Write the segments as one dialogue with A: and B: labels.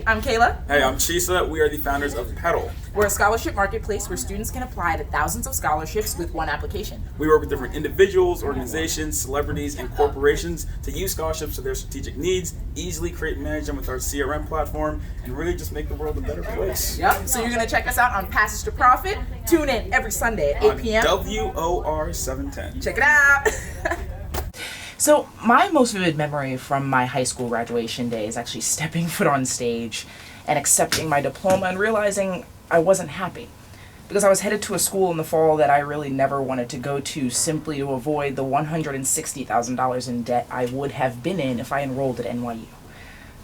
A: I'm Kayla.
B: Hey, I'm Chisa. We are the founders of Pedul.
A: We're a scholarship marketplace where students can apply to thousands of scholarships with one application.
B: We work with different individuals, organizations, celebrities, and corporations to use scholarships to their strategic needs, easily create and manage them with our CRM platform, and really just make the world a better place.
A: Yep. So you're going to check us out on Passage to Profit. Tune in every Sunday at 8 p.m.
B: WOR 710.
A: Check it out. So my most vivid memory from my high school graduation day is actually stepping foot on stage and accepting my diploma and realizing I wasn't happy. Because I was headed to a school in the fall that I really never wanted to go to simply to avoid the $160,000 in debt I would have been in if I enrolled at NYU.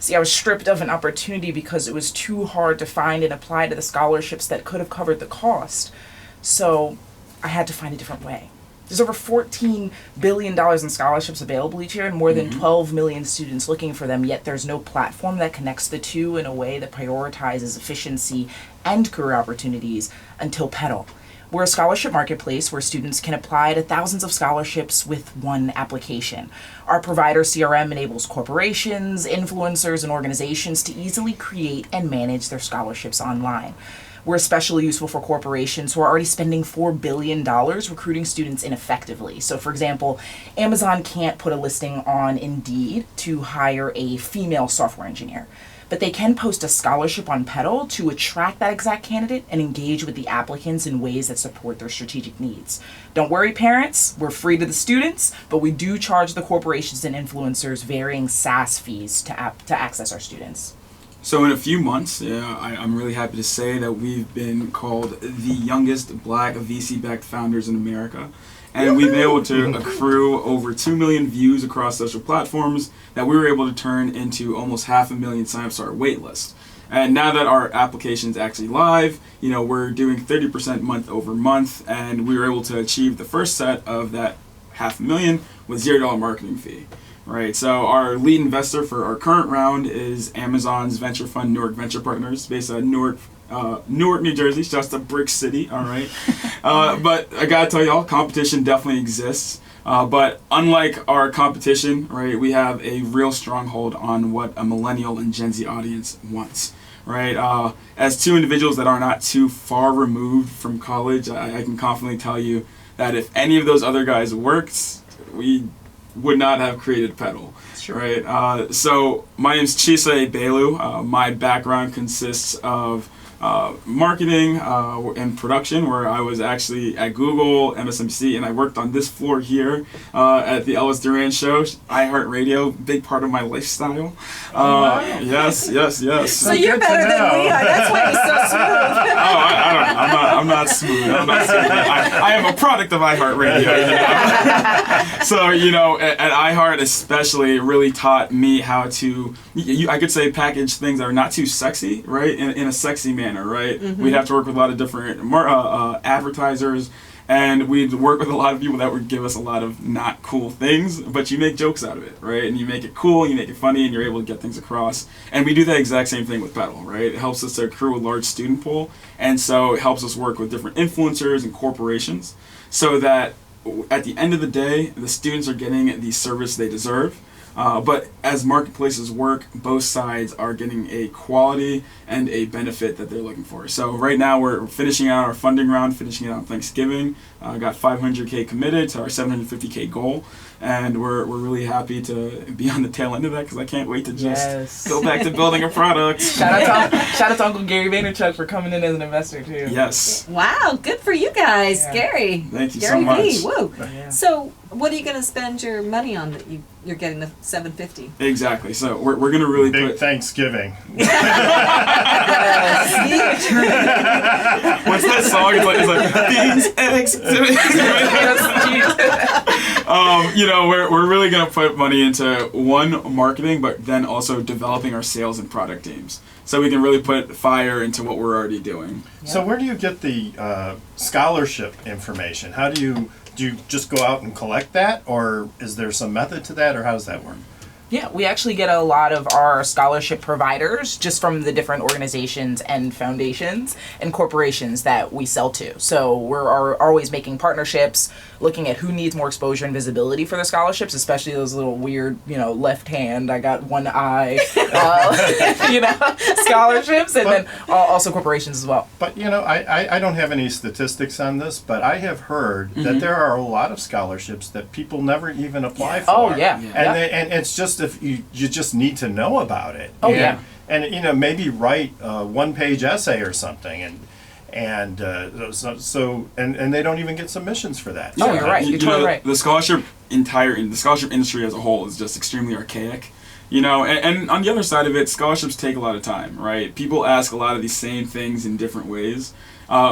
A: See, I was stripped of an opportunity because it was too hard to find and apply to the scholarships that could have covered the cost. So I had to find a different way. There's over $14 billion in scholarships available each year and more than 12 million students looking for them, yet there's no platform that connects the two in a way that prioritizes efficiency and career opportunities until Pedul. We're a scholarship marketplace where students can apply to thousands of scholarships with one application. Our provider CRM enables corporations, influencers, and organizations to easily create and manage their scholarships online. We're especially useful for corporations who are already spending $4 billion recruiting students ineffectively. So, for example, Amazon can't put a listing on Indeed to hire a female software engineer, but they can post a scholarship on Pedul to attract that exact candidate and engage with the applicants in ways that support their strategic needs. Don't worry, parents, we're free to the students, but we do charge the corporations and influencers varying SaaS fees to access our students.
B: So in a few months, I'm really happy to say that we've been called the youngest Black VC-backed founders in America. And we've been able to accrue over 2 million views across social platforms that we were able to turn into almost 500,000 signups to our wait list. And now that our application's actually live, we're doing 30% month over month, and we were able to achieve the first set of that 500,000 with $0 marketing fee. Right, so our lead investor for our current round is Amazon's venture fund, Newark Venture Partners, based out of Newark, New Jersey, just a brick city, all right? But I gotta tell y'all, competition definitely exists. But unlike our competition, right, we have a real stronghold on what a millennial and Gen Z audience wants, right? As two individuals that are not too far removed from college, I can confidently tell you that if any of those other guys worked, we would not have created Pedul, right? So my name's Chisa Egbelu. My background consists of marketing and production, where I was actually at Google, MSNBC, and I worked on this floor here at the Ellis Duran Show, iHeartRadio, big part of my lifestyle.
A: Wow.
B: Yes.
C: So you're better than we are. That's why you're so smooth.
B: I don't know. I'm not smooth. I am a product of iHeartRadio. So, at iHeart especially, it really taught me how to, I could say, package things that are not too sexy, right, in a sexy manner. Right, we'd have to work with a lot of different advertisers, and we'd work with a lot of people that would give us a lot of not cool things, but you make jokes out of it, right? And you make it cool, you make it funny, and you're able to get things across. And we do that exact same thing with Pedul, right? It helps us to accrue a large student pool, and so it helps us work with different influencers and corporations, so that at the end of the day, the students are getting the service they deserve. But as marketplaces work, both sides are getting a quality and a benefit that they're looking for. So right now we're finishing out our funding round, finishing it on Thanksgiving. Got $500K committed to our $750K goal, and we're really happy to be on the tail end of that because I can't wait to just go back to building a product.
A: Shout out to Uncle Gary Vaynerchuk for coming in as an investor too.
B: Yes.
C: Wow, good for you guys,
A: Yeah.
C: Gary.
B: Thank you
C: Gary
B: so much.
C: V. Woo.
A: Yeah.
C: So what are you going to spend your money on that you're getting the $750?
B: Exactly. So we're going to really
D: Big
B: put...
D: Thanksgiving.
B: What's that song? It's like beans, eggs. We're really gonna put money into one, marketing, but then also developing our sales and product teams, so we can really put fire into what we're already doing.
D: So where do you get the scholarship information? Do you just go out and collect that, or is there some method to that, or how does that work?
A: Yeah, we actually get a lot of our scholarship providers just from the different organizations and foundations and corporations that we sell to. So we're always making partnerships, looking at who needs more exposure and visibility for the scholarships, especially those little weird, left hand, I got one eye, scholarships, and then also corporations as well.
D: But I don't have any statistics on this, but I have heard that there are a lot of scholarships that people never even apply for.
A: Oh, yeah.
D: And it's just if you just need to know about it.
A: Oh, yeah.
D: And maybe write a one-page essay or something, and they don't even get submissions for that.
A: Oh, you're right. You're totally right.
B: The scholarship industry as a whole is just extremely archaic. And on the other side of it, scholarships take a lot of time, right? People ask a lot of these same things in different ways,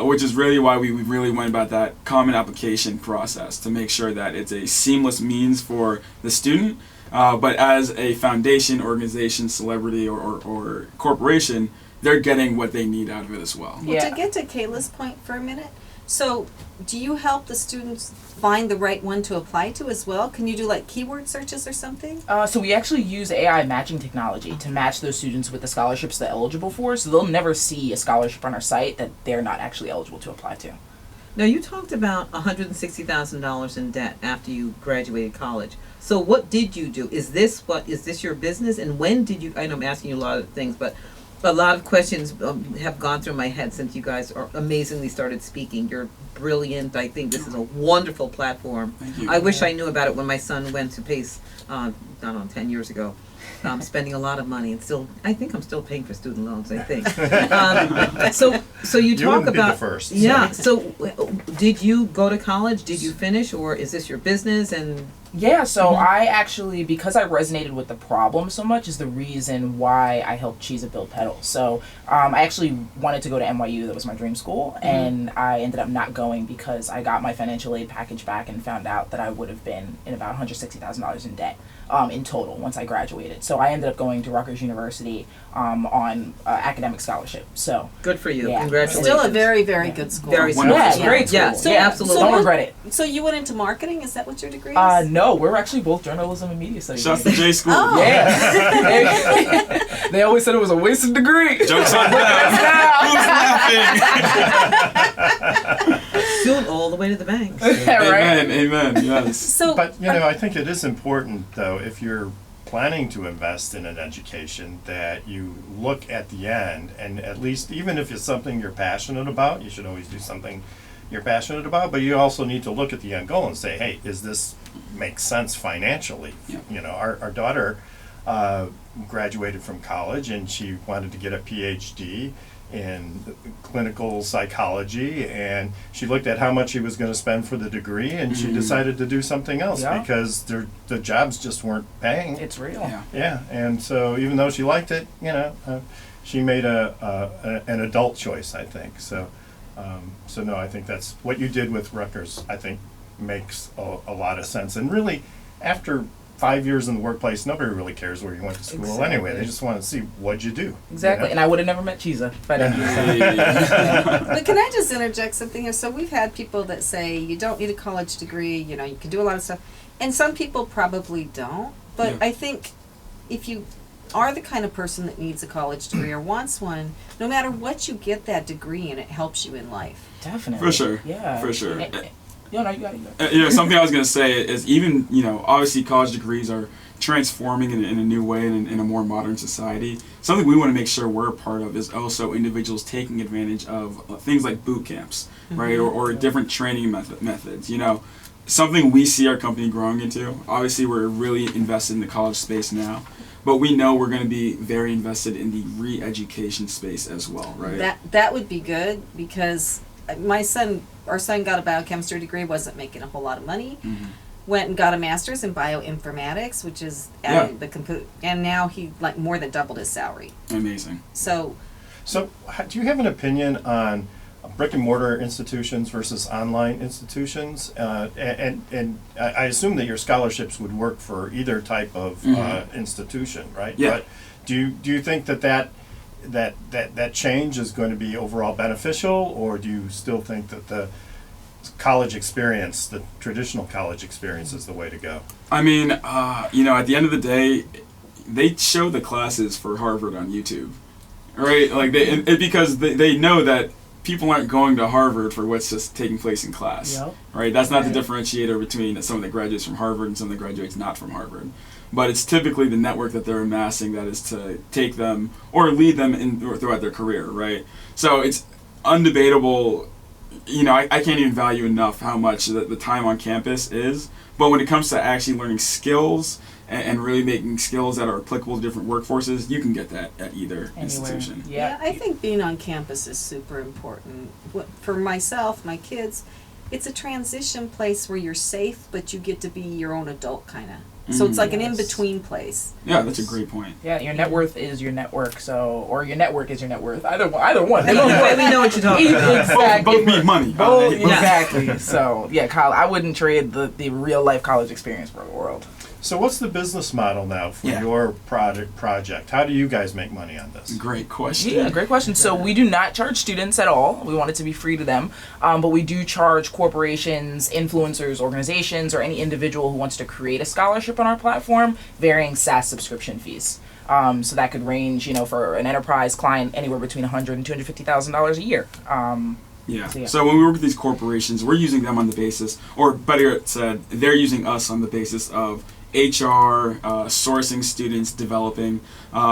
B: which is really why we really went about that common application process to make sure that it's a seamless means for the student. But as a foundation, organization, celebrity, or corporation, they're getting what they need out of it as well.
C: Well, to get to Kayla's point for a minute, so do you help the students find the right one to apply to as well? Can you do like keyword searches or something?
A: So we actually use AI matching technology to match those students with the scholarships they're eligible for, so they'll never see a scholarship on our site that they're not actually eligible to apply to.
E: Now, you talked about $160,000 in debt after you graduated college. So what did you do? Is this your business? And when did you, I know I'm asking you a lot of things, but a lot of questions have gone through my head since you guys are amazingly started speaking. You're brilliant. I think this is a wonderful platform.
B: Thank you.
E: I wish I knew about it when my son went to PACE, 10 years ago. Spending a lot of money, and I think I'm still paying for student loans. I think. So you talk
D: wouldn't be
E: about
D: the first.
E: Yeah. So did you go to college? Did you finish, or is this your business? And
A: Yeah, so I actually, because I resonated with the problem so much, is the reason why I helped Chisa build Pedul. So I actually wanted to go to NYU, that was my dream school, and I ended up not going because I got my financial aid package back and found out that I would have been in about $160,000 in debt in total once I graduated. So I ended up going to Rutgers University on academic scholarship. So
E: good for you.
A: Yeah.
E: Congratulations.
C: Still a very, very good school.
E: Very
B: Wonderful.
A: yeah,
B: school.
A: great school.
E: Yeah, so
A: yeah,
E: absolutely.
A: Don't regret it.
C: So you went into marketing? Is that what your degree is?
A: No, we're actually both journalism and media studies.
B: Shouts to J School.
C: Oh.
A: Yeah. They always said it was a wasted degree.
B: Jokes on them. Who's laughing?
E: Soon all the way to the bank.
A: Right?
B: Amen, yes.
C: So,
D: But I think it is important, though, if you're planning to invest in an education, that you look at the end, and at least, even if it's something you're passionate about, you should always do something you're passionate about, but you also need to look at the end goal and say, hey, is this make sense financially?
B: Yeah.
D: Our daughter graduated from college, and she wanted to get a PhD in clinical psychology, and she looked at how much she was going to spend for the degree, and she decided to do something else because the jobs just weren't paying.
A: It's real.
D: Yeah, and so even though she liked it, she made an adult choice, I think. So no, I think that's what you did with Rutgers. I think makes a lot of sense, and really, after 5 years in the workplace, nobody really cares where you went to school anyway. They just want to see what'd you do.
A: Exactly, and I would have never met Chisa if I didn't do so.
C: but can I just interject something here? So we've had people that say you don't need a college degree, you can do a lot of stuff. And some people probably don't. But I think if you are the kind of person that needs a college degree or wants one, no matter what you get that degree in, it helps you in life.
A: Definitely.
B: For sure.
A: Yeah.
B: For sure.
A: You got it.
B: Something I was going to say is even, obviously college degrees are transforming in a new way in a more modern society. Something we want to make sure we're a part of is also individuals taking advantage of things like boot camps, right? Or different training methods. Something we see our company growing into. Obviously, we're really invested in the college space now, but we know we're going to be very invested in the re-education space as well, right?
C: That would be good because our son got a biochemistry degree, wasn't making a whole lot of money. Went and got a master's in bioinformatics, which is adding the computer, and now he more than doubled his salary.
B: Amazing.
C: So
D: do you have an opinion on brick-and-mortar institutions versus online institutions? And I assume that your scholarships would work for either type of institution, right?
B: Yeah.
D: But do you think that change is going to be overall beneficial, or do you still think that the college experience, the traditional college experience, is the way to go?
B: I mean, at the end of the day, they show the classes for Harvard on YouTube, right? Like because they know that people aren't going to Harvard for what's just taking place in class,
A: Yep.
B: right? That's not the differentiator between someone that graduates from Harvard and someone that graduates not from Harvard. But it's typically the network that they're amassing that is to take them or lead them throughout their career, right? So it's undebatable. I can't even value enough how much the time on campus is. But when it comes to actually learning skills and really making skills that are applicable to different workforces, you can get that at either institution.
C: Yeah, I think being on campus is super important. For myself, my kids, it's a transition place where you're safe, but you get to be your own adult kind of. So it's like an in-between place.
B: Yeah, that's a great point.
A: Yeah, your net worth is your network, or your network is your net worth. Either one.
E: We know what you're talking about.
A: Exactly.
B: Both need money.
A: Exactly. So, yeah, Kyle, I wouldn't trade the real-life college experience for the world.
D: So what's the business model now for your project? How do you guys make money on this?
B: Great question.
A: Yeah, great question. So we do not charge students at all. We want it to be free to them. But we do charge corporations, influencers, organizations, or any individual who wants to create a scholarship on our platform, varying SaaS subscription fees. So that could range, for an enterprise client, anywhere between $100,000 and $250,000 a year.
B: So when we work with these corporations, we're using them on the basis, or better said, they're using us on the basis of HR, sourcing students, developing,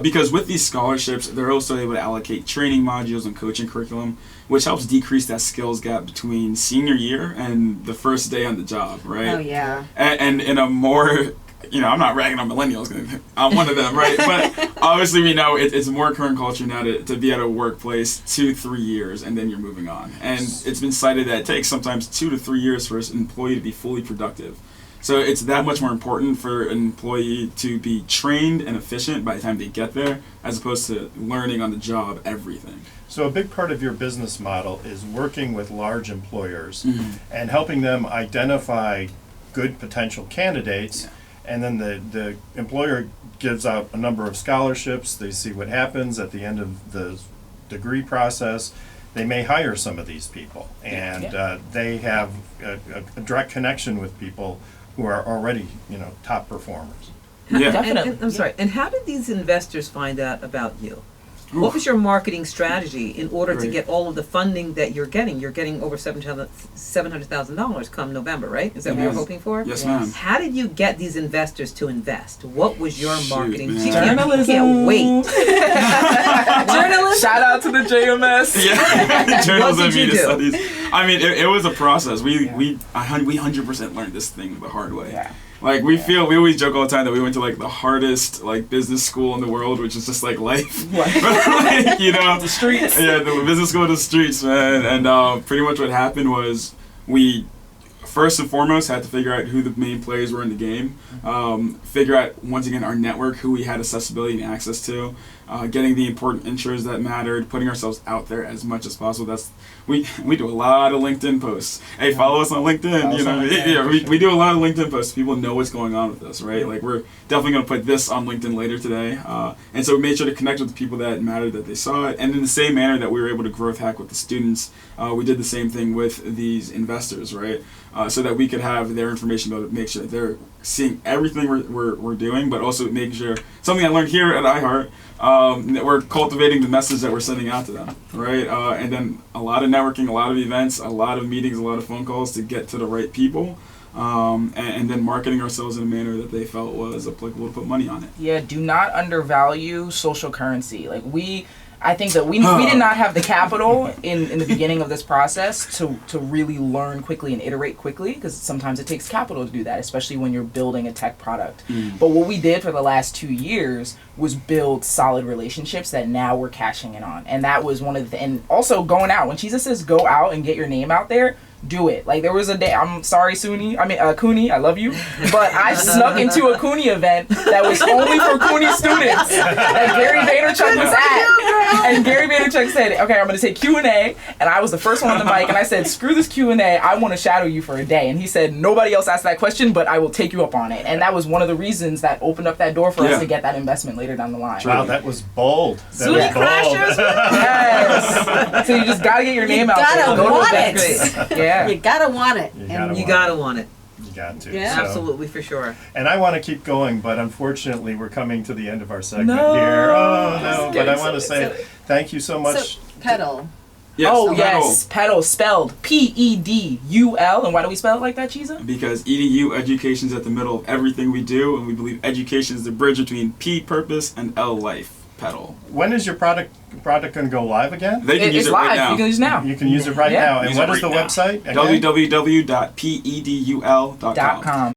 B: because with these scholarships, they're also able to allocate training modules and coaching curriculum, which helps decrease that skills gap between senior year and the first day on the job, right?
C: Oh, yeah.
B: And in a more, I'm not ragging on millennials, I'm one of them, right? But obviously we know it's more current culture now to be at a workplace 2-3 years and then you're moving on. And it's been cited that it takes sometimes 2 to 3 years for an employee to be fully productive. So it's that much more important for an employee to be trained and efficient by the time they get there, as opposed to learning on the job everything.
D: So a big part of your business model is working with large employers and helping them identify good potential candidates, and then the employer gives out a number of scholarships. They see what happens at the end of the degree process. They may hire some of these people, and they have a direct connection with people who are already, top performers.
B: Yeah,
A: definitely.
E: And I'm sorry. And how did these investors find out about you? What was your marketing strategy in order to get all of the funding that you're getting? You're getting over $700,000 come November, right? Is that what you're hoping for?
B: Yes, ma'am.
E: How did you get these investors to invest? What was your marketing
B: man.
E: strategy? Can't wait.
A: Journalism. Shout out to the JMS.
B: Yeah, journals
E: What
B: and
E: did you
B: media
E: do?
B: studies. I mean, it was a process. We 100% learned this thing the hard way.
A: Yeah.
B: Like we always joke all the time that we went to the hardest business school in the world, which is just life. The
A: streets.
B: Yeah, the business school to the streets, man. And pretty much what happened was we first and foremost had to figure out who the main players were in the game. Figure out once again our network, who we had accessibility and access to. Getting the important intros that mattered, putting ourselves out there as much as possible. We do a lot of LinkedIn posts. Hey, follow us on LinkedIn. We do a lot of LinkedIn posts. People know what's going on with us, right? We're definitely going to put this on LinkedIn later today. And so we made sure to connect with the people that mattered, that they saw it. And in the same manner that we were able to growth hack with the students, we did the same thing with these investors, right? So that we could have their information about it, make sure that they're seeing everything we're doing, but also making sure, something I learned here at iHeart, that we're cultivating the message that we're sending out to them, right? And then a lot of networking, a lot of events, a lot of meetings, a lot of phone calls to get to the right people, and then marketing ourselves in a manner that they felt was applicable to put money on it.
A: Yeah, do not undervalue social currency. I think that we did not have the capital in the beginning of this process to really learn quickly and iterate quickly, because sometimes it takes capital to do that, especially when you're building a tech product. But what we did for the last 2 years was build solid relationships that now we're cashing in on. And that was one of the, and also going out. When Chisa says go out and get your name out there, do it. There was a day, I'm sorry, Cooney, I love you, but I snuck into a Cooney event that was only for Cooney students that Gary Vaynerchuk was at. And Gary Vaynerchuk said, okay, I'm going to take Q&A, and I was the first one on the mic, and I said, screw this Q&A, I want to shadow you for a day. And he said, nobody else asked that question, but I will take you up on it. And that was one of the reasons that opened up that door for us to get that investment later down the line.
D: Wow, that was bold.
A: That was bold. Yes. So you just got to get your name out there.
C: You gotta want
A: it. Yeah.
C: You gotta want it.
D: You gotta
E: You gotta want it.
D: You got to.
C: Yeah.
D: So-
E: Absolutely, for sure.
D: And I want to keep going, but unfortunately, we're coming to the end of our segment
A: No.
D: here. Oh no! But I want to
A: So
D: say thank you so much.
C: So, Pedal.
B: Yes,
A: Oh
B: Pedul.
A: yes, Pedul spelled Pedul. And why do we spell it like that, Chisa?
B: Because EDU education is at the middle of everything we do, and we believe education is the bridge between P, purpose, and L, life. Pedal.
D: When is your product going to go live again?
B: They can use
A: It's
B: it
A: live.
B: right now.
A: You can use it now.
D: You can use it right
A: Yeah.
D: now. And
B: Use
D: what
B: it
D: is the
B: right now.
D: website? Again?
B: www.pedul.com.
A: .com.